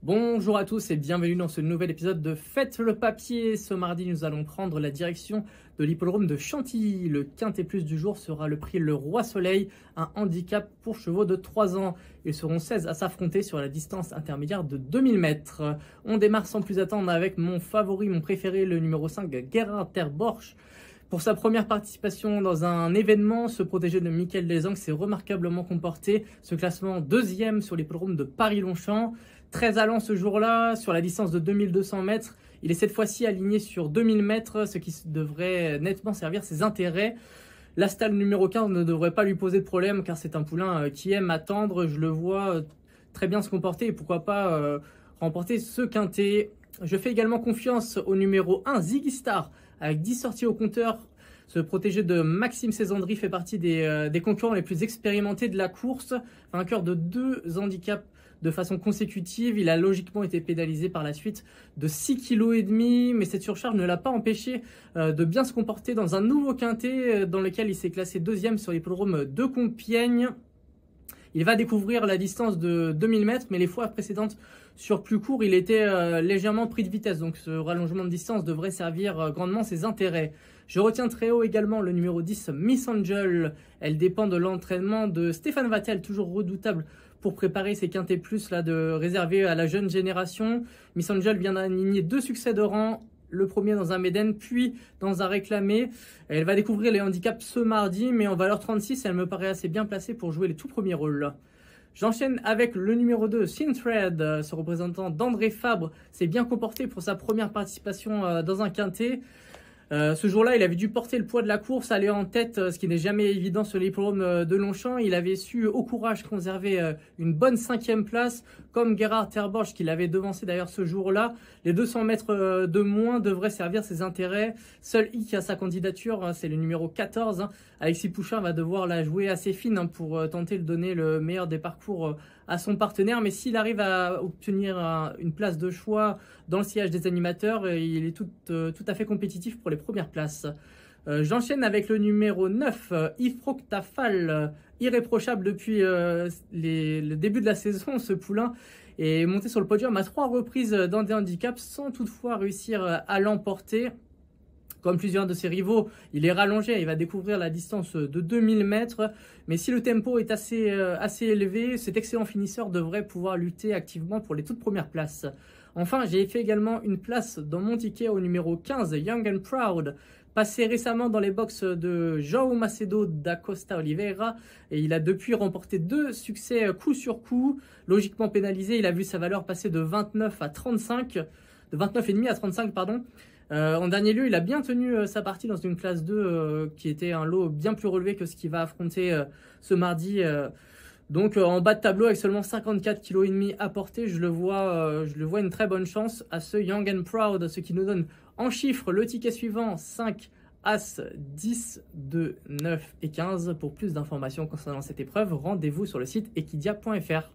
Bonjour à tous et bienvenue dans ce nouvel épisode de Faites le papier. Ce mardi, nous allons prendre la direction de l'hippodrome de Chantilly. Le quintet plus du jour sera le prix Le Roi Soleil, un handicap pour chevaux de 3 ans. Ils seront 16 à s'affronter sur la distance intermédiaire de 2000 mètres. On démarre sans plus attendre avec mon favori, mon préféré, le numéro 5, Gerhard Terborch. Pour sa première participation dans un événement, ce protégé de Michael Desangles s'est remarquablement comporté, ce classement deuxième sur l'hippodrome de Paris-Longchamp. Très allant ce jour-là, sur la distance de 2200 mètres. Il est cette fois-ci aligné sur 2000 mètres, ce qui devrait nettement servir ses intérêts. La stalle numéro 15 ne devrait pas lui poser de problème, car c'est un poulain qui aime attendre. Je le vois très bien se comporter et pourquoi pas remporter ce quintet. Je fais également confiance au numéro 1, Ziggy Star, avec 10 sorties au compteur. Ce protégé de Maxime Césandry fait partie des concurrents les plus expérimentés de la course. Vainqueur de 2 handicaps de façon consécutive, il a logiquement été pénalisé par la suite de 6,5 kg, mais cette surcharge ne l'a pas empêché de bien se comporter dans un nouveau quintet dans lequel il s'est classé deuxième sur l'hippodrome de Compiègne. Il va découvrir la distance de 2000 mètres, mais les fois précédentes sur plus court, il était légèrement pris de vitesse. Donc ce rallongement de distance devrait servir grandement ses intérêts. Je retiens très haut également le numéro 10, Miss Angel. Elle dépend de l'entraînement de Stéphane Vattel, toujours redoutable pour préparer ses quintets plus là, de réserver à la jeune génération. Miss Angel vient d'aligner 2 succès de rang. Le premier dans un Méden, puis dans un réclamé. Elle va découvrir les handicaps ce mardi, mais en valeur 36, elle me paraît assez bien placée pour jouer les tout premiers rôles. J'enchaîne avec le numéro 2, Synthread, ce représentant d'André Fabre, s'est bien comporté pour sa première participation dans un quintet. Ce jour-là, il avait dû porter le poids de la course, aller en tête, ce qui n'est jamais évident sur l'hippodrome de Longchamp. Il avait su au courage conserver une bonne 5e place, comme Gerhard Terborch, qui l'avait devancé d'ailleurs ce jour-là. Les 200 mètres de moins devraient servir ses intérêts. Seul hic à sa candidature, c'est le numéro 14. Alexis Pouchin va devoir la jouer assez fine pour tenter de donner le meilleur des parcours à son partenaire, mais s'il arrive à obtenir une place de choix dans le sillage des animateurs, il est tout à fait compétitif pour les premières places. J'enchaîne avec le numéro 9, Ifroktafal, irréprochable depuis le début de la saison. Ce poulain est monté sur le podium à 3 reprises dans des handicaps sans toutefois réussir à l'emporter. Comme plusieurs de ses rivaux, il est rallongé, il va découvrir la distance de 2000 mètres. Mais si le tempo est assez élevé, cet excellent finisseur devrait pouvoir lutter activement pour les toutes premières places. Enfin, j'ai fait également une place dans mon ticket au numéro 15, Young and Proud, passé récemment dans les box de João Macedo da Costa Oliveira. Et il a depuis remporté 2 succès coup sur coup. Logiquement pénalisé, il a vu sa valeur passer de 29 à 35, de 29,5 à 35, pardon. En dernier lieu, il a bien tenu sa partie dans une classe 2 qui était un lot bien plus relevé que ce qu'il va affronter ce mardi. Donc en bas de tableau avec seulement 54,5 kg à porter, je le vois une très bonne chance à ce Young and Proud, ce qui nous donne en chiffres le ticket suivant 5, As, 10, 2, 9 et 15. Pour plus d'informations concernant cette épreuve, rendez-vous sur le site equidia.fr.